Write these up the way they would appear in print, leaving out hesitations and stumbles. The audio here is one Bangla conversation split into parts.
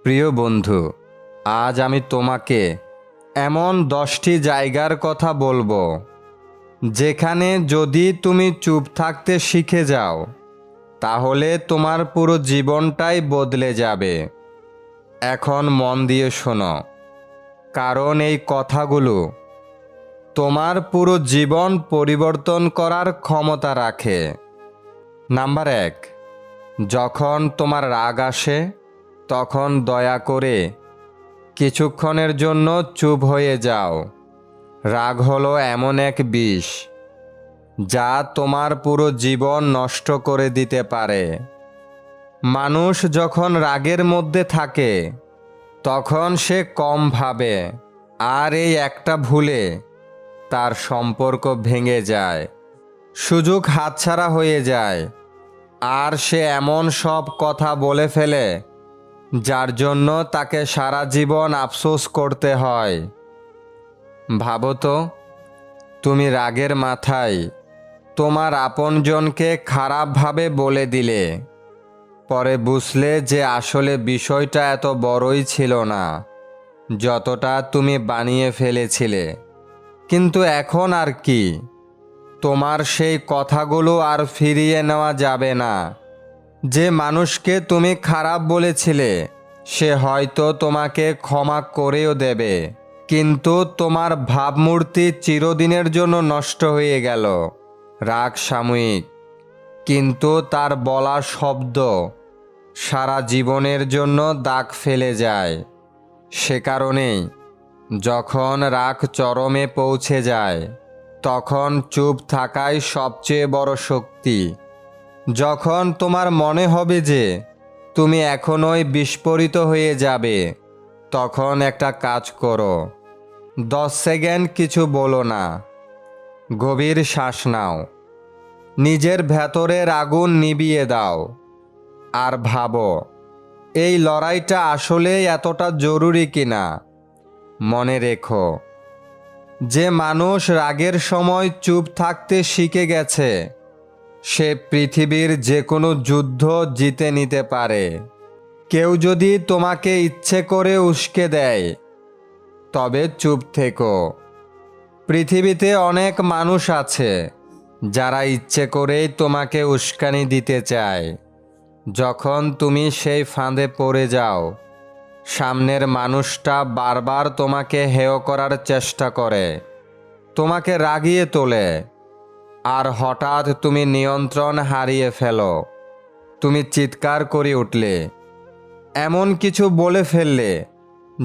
প্রিয় বন্ধু, আজ আমি তোমাকে এমন 10টি জায়গার কথা বলবো যেখানে যদি তুমি চুপ থাকতে শিখে যাও তাহলে তোমার পুরো জীবনটাই বদলে যাবে। এখন মন দিয়ে শোনো, কারণ এই কথাগুলো তোমার পুরো জীবন পরিবর্তন করার ক্ষমতা রাখে। নাম্বার 1, যখন তোমার রাগ আসে তখন দয়া করে কিছুক্ষণের জন্য চুপ হয়ে যাও। রাগ হলো এমন এক বিষ যা তোমার পুরো জীবন নষ্ট করে দিতে পারে। মানুষ যখন রাগের মধ্যে থাকে তখন সে কম ভাবে, আর এই একটা ভুলে তার সম্পর্ক ভেঙে যায়, সুযোগ হাতছাড়া হয়ে যায়, আর সে এমন সব কথা বলে ফেলে যার জন্য তাকে সারা জীবন আফসোস করতে হয়। ভাবো তো, তুমি রাগের মাথায় তোমার আপনজনকে খারাপভাবে বলে দিলে, পরে বুঝলে যে আসলে বিষয়টা এত বড়ই ছিল না যতটা তুমি বানিয়ে ফেলেছিলে। কিন্তু এখন আর কি, তোমার সেই কথাগুলো আর ফিরিয়ে নেওয়া যাবে না। যে মানুষকে তুমি খারাপ বলেছিলে সে হয়তো তোমাকে ক্ষমা করেও দেবে, কিন্তু তোমার ভাবমূর্তি চিরদিনের জন্য নষ্ট হয়ে গেল। রাগ সাময়িক, কিন্তু তার বলা শব্দ সারা জীবনের জন্য দাগ ফেলে যায়। সে কারণেই যখন রাগ চরমে পৌঁছে যায় তখন চুপ থাকাই সবচেয়ে বড় শক্তি। যখন তোমার মনে হবে যে তুমি এখনোই বিস্ফোরিত হয়ে যাবে, তখন একটা কাজ করো। 10 সেকেন্ড কিছু বলো না, গভীর শ্বাস নাও, নিজের ভেতরের আগুন নিভিয়ে দাও, আর ভাবো এই লড়াইটা আসলেই এতটা জরুরি কিনা। মনে রেখো, যে মানুষ রাগের সময় চুপ থাকতে শিখে গেছে সে পৃথিবীর যে কোনো যুদ্ধ জিতে নিতে পারে। কেউ যদি তোমাকে ইচ্ছে করে উস্কে দেয় তবে চুপ থেকো। পৃথিবীতে অনেক মানুষ আছে যারা ইচ্ছে করেই তোমাকে উস্কানি দিতে চায়। যখন তুমি সেই ফাঁদে পড়ে যাও, সামনের মানুষটা বারবার তোমাকে হেয় করার চেষ্টা করে, তোমাকে রাগিয়ে তোলে, আর হঠাৎ তুমি নিয়ন্ত্রণ হারিয়ে ফেলো। তুমি চিৎকার করে উঠলে, এমন কিছু বলে ফেললে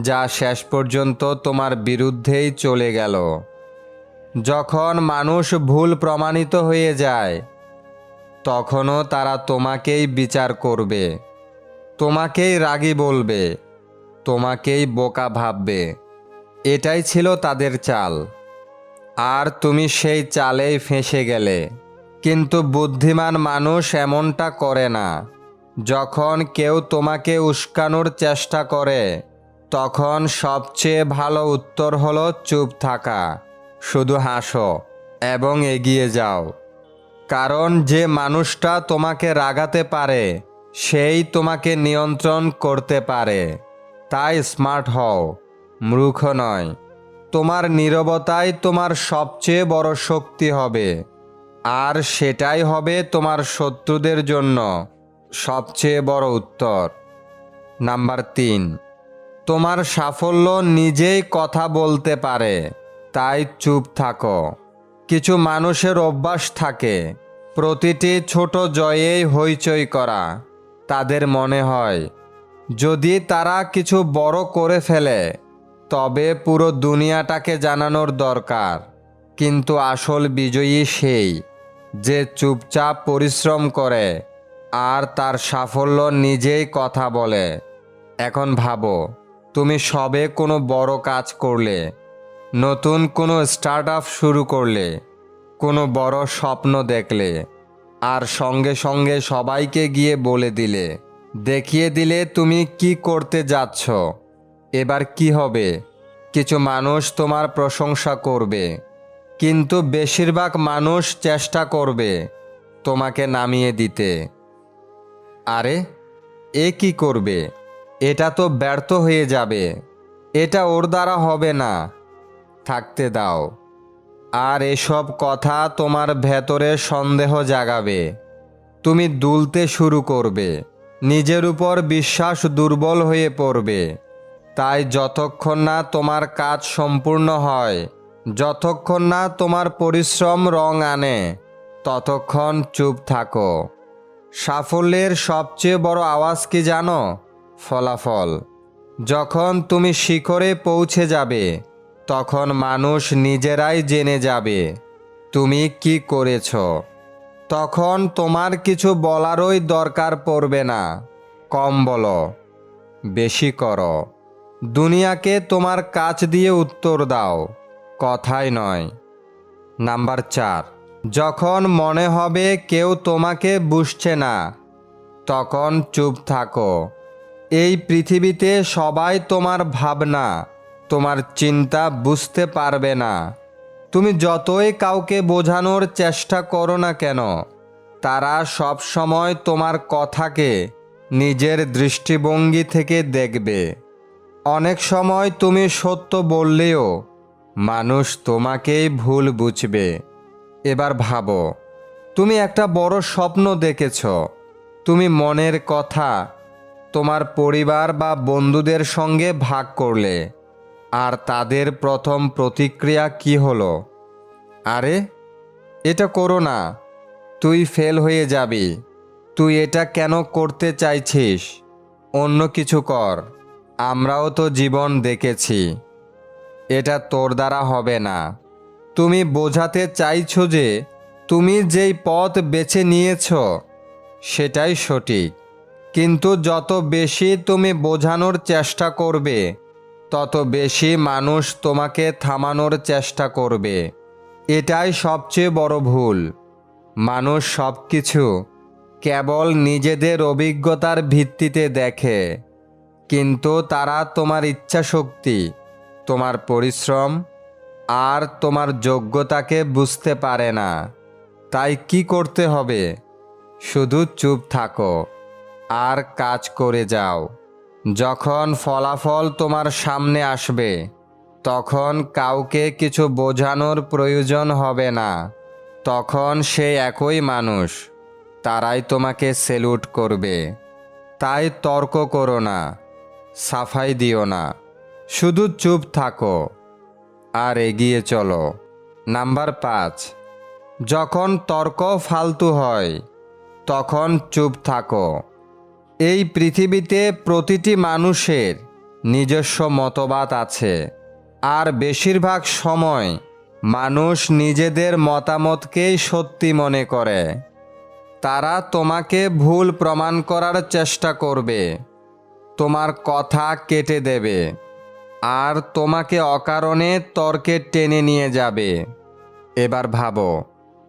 যা শেষ পর্যন্ত তোমার বিরুদ্ধেই চলে গেল। যখন মানুষ ভুল প্রমাণিত হয়ে যায় তখনও তারা তোমাকেই বিচার করবে, তোমাকেই রাগী বলবে, তোমাকেই বোকা ভাববে। এটাই ছিল তাদের চাল, আর তুমি সেই চালেই ফেঁসে গেলে। কিন্তু বুদ্ধিমান মানুষ এমনটা করে না। যখন কেউ তোমাকে উস্কানোর চেষ্টা করে তখন সবচেয়ে ভালো উত্তর হলো চুপ থাকা। শুধু হাসো এবং এগিয়ে যাও, কারণ যে মানুষটা তোমাকে রাগাতে পারে সেই তোমাকে নিয়ন্ত্রণ করতে পারে। তাই স্মার্ট হও, মূর্খ নয়। তোমার নীরবতাই তোমার সবচেয়ে বড় শক্তি হবে, আর সেটাই হবে তোমার শত্রুদের জন্য সবচেয়ে বড় উত্তর। নাম্বার 3, তোমার সাফল্য নিজেই কথা বলতে পারে, তাই চুপ থাকো। কিছু মানুষের অভ্যাস থাকে প্রতিটি ছোট জয়েই হইচই করা। তাদের মনে হয় যদি তারা কিছু বড় করে ফেলে তবে পুরো দুনিয়াটাকে জানানোর দরকার। কিন্তু আসল বিজয়ী সেই যে চুপচাপ পরিশ্রম করে আর তার সাফল্য নিজেই কথা বলে। এখন ভাবো, তুমি সবে কোনো বড় কাজ করলে, নতুন কোনো স্টার্টআপ শুরু করলে, কোনো বড় স্বপ্ন দেখলে, আর সঙ্গে সঙ্গে সবাইকে গিয়ে বলে দিলে, দেখিয়ে দিলে তুমি কি করতে যাচ্ছ। এবার কি হবে? কিছু মানুষ তোমার প্রশংসা করবে, কিন্তু বেশিরভাগ মানুষ চেষ্টা করবে তোমাকে নামিয়ে দিতে। আরে, এ কি করবে? এটা তো ব্যর্থ হয়ে যাবে, এটা ওর দ্বারা হবে না, থাকতে দাও। আর এসব কথা তোমার ভেতরে সন্দেহ জাগাবে। তুমি দুলতে শুরু করবে, নিজের উপর বিশ্বাস দুর্বল হয়ে পড়বে। তাই যতক্ষণ না তোমার কাজ সম্পূর্ণ হয়, যতক্ষণ না তোমার পরিশ্রম রং আনে, ততক্ষণ চুপ থাকো। সাফল্যের সবচেয়ে বড় আওয়াজ কি জানো? ফলাফল। যখন তুমি শিখরে পৌঁছে যাবে, তখন মানুষ নিজেরাই জেনে যাবে তুমি কি করেছ। তখন তোমার কিছু বলারই দরকার পড়বে না। কম বলো, বেশি করো। দুনিয়াকে তোমার কাজ দিয়ে উত্তর দাও, কথাই নয়। নাম্বার 4, যখন মনে হবে কেউ তোমাকে বুঝছে না, তখন চুপ থাকো। এই পৃথিবীতে সবাই তোমার ভাবনা, তোমার চিন্তা বুঝতে পারবে না। তুমি যতই কাউকে বোঝানোর চেষ্টা করো না কেন, তারা সব সময় তোমার কথাকে নিজের দৃষ্টিভঙ্গি থেকে দেখবে। অনেক সময় তুমি সত্য বললেও মানুষ তোমাকেই ভুল বুঝবে। এবার ভাবো, তুমি একটা বড় স্বপ্ন দেখেছ। তুমি মনের কথা তোমার পরিবার বা বন্ধুদের সঙ্গে ভাগ করলে, আর তাদের প্রথম প্রতিক্রিয়া কি হলো? আরে, এটা করো না, তুই ফেল হয়ে যাবি, তুই এটা কেন করতে চাইছিস, অন্য কিছু কর, আমরাও তো জীবন দেখেছি, এটা তোর দ্বারা হবে না। তুমি বোঝাতে চাইছো যে তুমি যেই পথ বেছে নিয়েছ সেটাই সঠিক, কিন্তু যত বেশি তুমি বোঝানোর চেষ্টা করবে, তত বেশি মানুষ তোমাকে থামানোর চেষ্টা করবে। এটাই সবচেয়ে বড় ভুল। মানুষ সব কিছু কেবল নিজেদের অভিজ্ঞতার ভিত্তিতে দেখে, কিন্তু তারা তোমার ইচ্ছাশক্তি, তোমার পরিশ্রম আর তোমার যোগ্যতাকে বুঝতে পারে না। তাই কি করতে হবে? শুধু চুপ থাকো আর কাজ করে যাও। যখন ফলাফল তোমার সামনে আসবে, তখন কাউকে কিছু বোঝানোর প্রয়োজন হবে না। তখন সেই একই মানুষ, তারাই তোমাকে স্যালুট করবে। তাই তর্ক করো না, সাফাই দিও না, শুধু চুপ থাকো আর এগিয়ে চলো। নাম্বার 5, যখন তর্ক ফালতু হয়, তখন চুপ থাকো। এই পৃথিবীতে প্রতিটি মানুষের নিজস্ব মতবাদ আছে, আর বেশিরভাগ সময় মানুষ নিজেদের মতামতকেই সত্যি মনে করে। তারা তোমাকে ভুল প্রমাণ করার চেষ্টা করবে, তোমার কথা কেটে দেবে, আর তোমাকে অকারণে তর্কে টেনে নিয়ে যাবে। এবার ভাবো,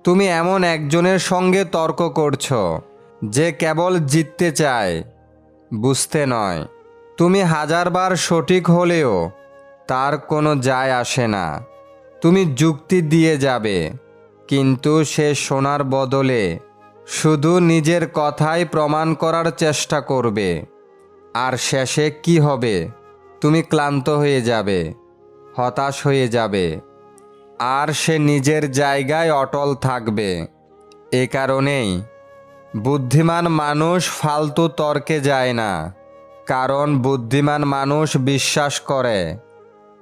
তুমি এমন একজনের সঙ্গে তর্ক করছো যে কেবল জিততে চায়, বুঝতে নয়। তুমি হাজারবার সঠিক হলেও তার কোনো যায় আসে না। তুমি যুক্তি দিয়ে যাবে, কিন্তু সে শোনার বদলে শুধু নিজের কথাই প্রমাণ করার চেষ্টা করবে। আর শেষে কি হবে? তুমি ক্লান্ত হয়ে যাবে, হতাশ হয়ে যাবে, আর সে নিজের জায়গায় অটল থাকবে। এ কারণেই বুদ্ধিমান মানুষ ফালতু তর্কে যায় না, কারণ বুদ্ধিমান মানুষ বিশ্বাস করে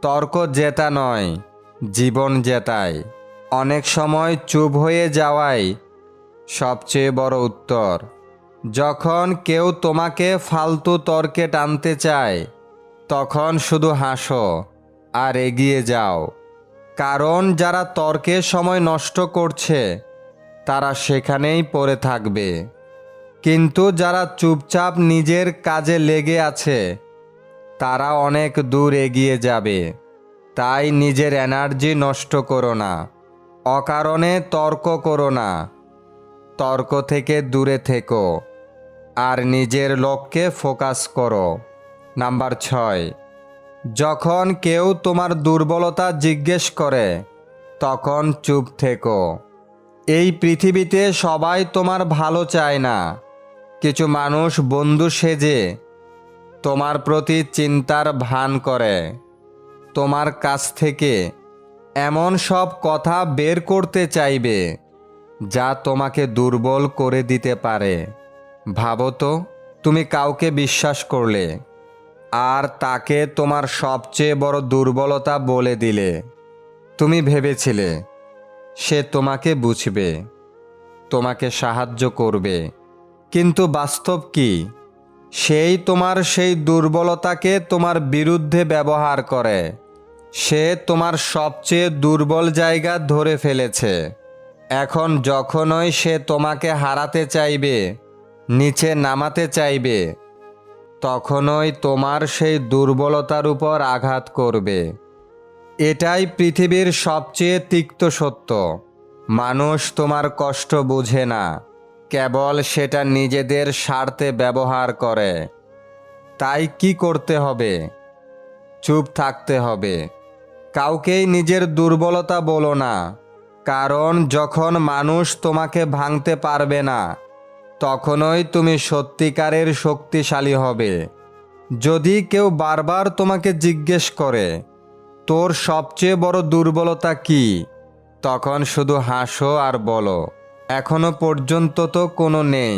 তর্ক জেতা নয়, জীবন জেতায়। অনেক সময় চুপ হয়ে যাওয়াই সবচেয়ে বড় উত্তর। যখন কেউ তোমাকে ফালতু তর্কে টানতে চায়, তখন শুধু হাসো আর এগিয়ে যাও। কারণ যারা তর্কের সময় নষ্ট করছে, তারা সেখানেই পড়ে থাকবে। কিন্তু যারা চুপচাপ নিজের কাজে লেগে আছে, তারা অনেক দূর এগিয়ে যাবে। তাই নিজের এনার্জি নষ্ট করো না, অকারণে তর্ক করো না। তর্ক থেকে দূরে থেকো আর নিজের লক্ষ্যে ফোকাস করো। নাম্বার 6, যখন কেউ তোমার দুর্বলতা জিজ্ঞেস করে, তখন চুপ থেকো। এই পৃথিবীতে সবাই তোমার ভালো চায় না। কিছু মানুষ বন্ধু সেজে তোমার প্রতি চিন্তার ভান করে, তোমার কাছ থেকে এমন সব কথা বের করতে চাইবে যা তোমাকে দুর্বল করে দিতে পারে। ভাবো তো, তুমি কাউকে বিশ্বাস করলে আর তাকে তোমার সবচেয়ে বড় দুর্বলতা বলে দিলে। তুমি ভেবেছিলে সে তোমাকে বুঝবে, তোমাকে সাহায্য করবে, কিন্তু বাস্তব কি? সেই তোমার সেই দুর্বলতাকে তোমার বিরুদ্ধে ব্যবহার করে। সে তোমার সবচেয়ে দুর্বল জায়গা ধরে ফেলেছে। এখন যখনই সে তোমাকে হারাতে চাইবে, নিচে নামাতে চাইবে, তখনই তোমার সেই দুর্বলতার উপর আঘাত করবে। এটাই পৃথিবীর সবচেয়ে তিক্ত সত্য। মানুষ তোমার কষ্ট বুঝে না, কেবল সেটা নিজেদের স্বার্থে ব্যবহার করে। তাই কি করতে হবে? চুপ থাকতে হবে। কাউকেই নিজের দুর্বলতা বলো না, কারণ যখন মানুষ তোমাকে ভাঙতে পারবে না, তখনই তুমি সত্যিকারের শক্তিশালী হবে। যদি কেউ বারবার তোমাকে জিজ্ঞেস করে তোর সবচেয়ে বড় দুর্বলতা কি, তখন শুধু হাসো আর বলো, এখনো পর্যন্ত তো কোনো নেই।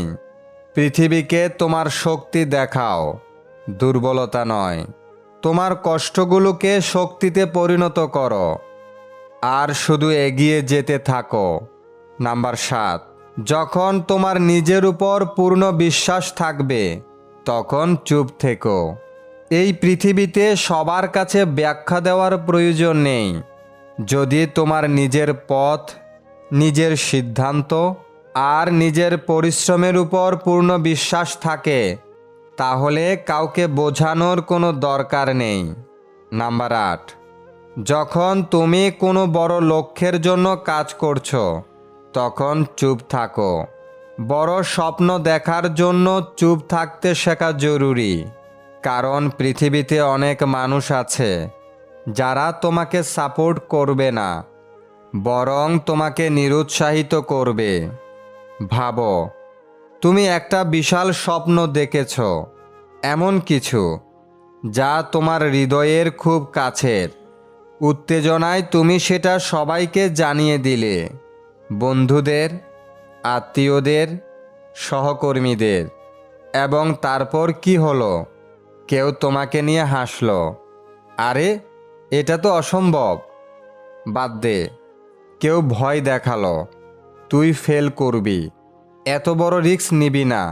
পৃথিবীকে তোমার শক্তি দেখাও, দুর্বলতা নয়। তোমার কষ্টগুলোকে শক্তিতে পরিণত করো আর শুধু এগিয়ে যেতে থাকো। নাম্বার 7, যখন তোমার নিজের উপর পূর্ণ বিশ্বাস থাকবে, তখন চুপ থেকো। এই পৃথিবীতে সবার কাছে ব্যাখ্যা দেওয়ার প্রয়োজন নেই। যদি তোমার নিজের পথ, নিজের সিদ্ধান্ত আর নিজের পরিশ্রমের উপর পূর্ণ বিশ্বাস থাকে, তাহলে কাউকে বোঝানোর কোনো দরকার নেই। নাম্বার 8, যখন তুমি কোনো বড় লক্ষ্যের জন্য কাজ করছো, তখন চুপ থাকো। বড় স্বপ্ন দেখার জন্য চুপ থাকতে শেখা জরুরি, কারণ পৃথিবীতে অনেক মানুষ আছে যারা তোমাকে সাপোর্ট করবে না, বরং তোমাকে নিরুৎসাহিত করবে। ভাবো, তুমি একটা বিশাল স্বপ্ন দেখেছ, এমন কিছু যা তোমার হৃদয়ের খুব কাছের। উত্তেজনায় তুমি সেটা সবাইকে জানিয়ে দিলে, বন্ধুদের, আত্মীয়দের, সহকর্মীদের, এবং তারপর কি হলো? কেউ তোমাকে নিয়ে হাসলো, আরে এটা তো অসম্ভব, বাদ দে। কেউ ভয় দেখালো, তুই ফেল করবি, এত বড় রিস্ক নিবি না।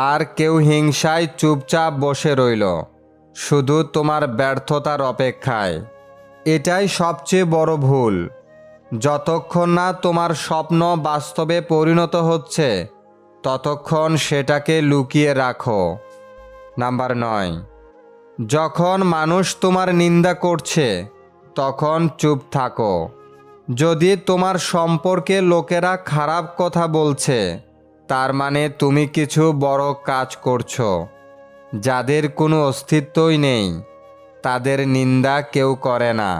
আর কেউ হিংসায় চুপচাপ বসে রইল, শুধু তোমার ব্যর্থতার অপেক্ষায়। এটাই সবচেয়ে বড় ভুল। যতক্ষণ না তোমার স্বপ্ন বাস্তবে পরিণত হচ্ছে, ততক্ষণ সেটাকে লুকিয়ে রাখো। নাম্বার 9, যখন মানুষ তোমার নিন্দা করছে, তখন চুপ থাকো। যদি তোমার সম্পর্কে লোকেরা খারাপ কথা বলছে, তার মানে তুমি কিছু বড় কাজ করছো। যাদের কোনো অস্তিত্বই নেই, তাদের নিন্দা কেউ করে না।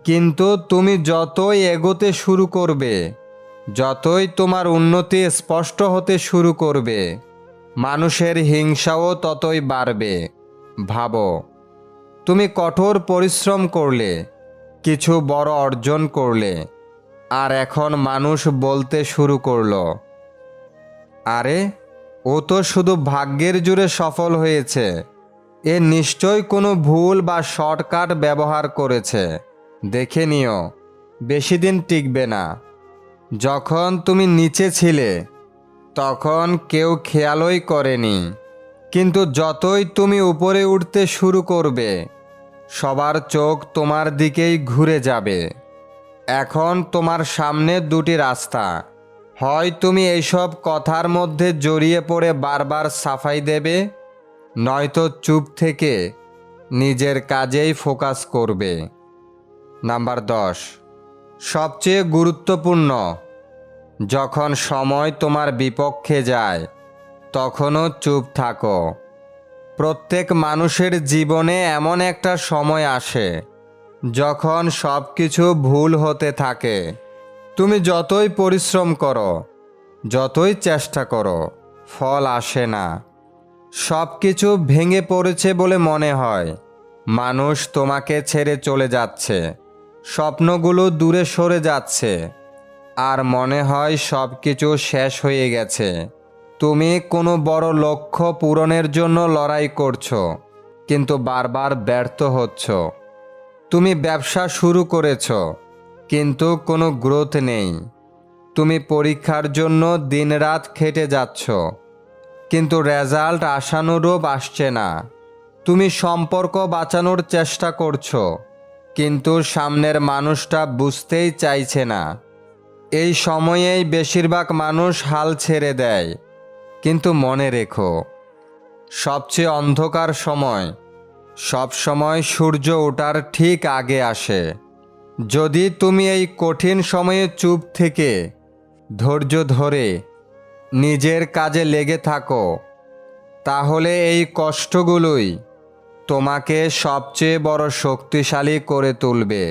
কিন্তু তুমি যতই এগোতে শুরু করবে, যতই তোমার উন্নতি স্পষ্ট হতে শুরু করবে, মানুষের হিংসাও ততই বাড়বে। ভাবো, তুমি কঠোর পরিশ্রম করলে, কিছু বড় অর্জন করলে, আর এখন মানুষ বলতে শুরু করলো, আরে ও তো শুধু ভাগ্যের জোরে সফল হয়েছে, এ নিশ্চয় কোনো ভুল বা শর্টকাট ব্যবহার করেছে, দেখে নিও, বেশি দিন টিকবে না। যখন তুমি নিচে ছিলে, তখন কেউ খেয়ালই করেনি, কিন্তু যতই তুমি উপরে উঠতে শুরু করবে, সবার চোখ তোমার দিকেই ঘুরে যাবে। এখন তোমার সামনে দুটি রাস্তা। হয় তুমি এইসব কথার মধ্যে জড়িয়ে পড়ে বারবার সাফাই দেবে, নয়তো চুপ থেকে নিজের কাজেই ফোকাস করবে। নাম্বার 10, সবচেয়ে গুরুত্বপূর্ণ, যখন সময় তোমার বিপক্ষে যায়, তখনও চুপ থাকো। প্রত্যেক মানুষের জীবনে এমন একটা সময় আসে যখন সব কিছু ভুল হতে থাকে। তুমি যতই পরিশ্রম করো, যতই চেষ্টা করো, ফল আসে না। সব কিছু ভেঙে পড়েছে বলে মনে হয়। মানুষ তোমাকে ছেড়ে চলে যাচ্ছে, স্বপ্নগুলো দূরে সরে যাচ্ছে, আর মনে হয় সব কিছু শেষ হয়ে গেছে। তুমি কোনো বড় লক্ষ্য পূরণের জন্য লড়াই করছো, কিন্তু বারবার ব্যর্থ হচ্ছ। তুমি ব্যবসা শুরু করেছো, কিন্তু কোনো গ্রোথ নেই। তুমি পরীক্ষার জন্য দিনরাত খেটে যাচ্ছ, কিন্তু রেজাল্ট আশানুরূপ আসছে না। তুমি সম্পর্ক বাঁচানোর চেষ্টা করছো, কিন্তু সামনের মানুষটা বুঝতেই চাইছে না। এই সময়েই বেশিরভাগ মানুষ হাল ছেড়ে দেয়। কিন্তু মনে রেখো, সবচেয়ে অন্ধকার সময় সব সময় সূর্য ওঠার ঠিক আগে আসে। যদি তুমি এই কঠিন সময়ে চুপ থেকে ধৈর্য ধরে নিজের কাজে লেগে থাকো, তাহলে এই কষ্টগুলোই তোমাকে সবচেয়ে বড় শক্তিশালী করে তুলবে।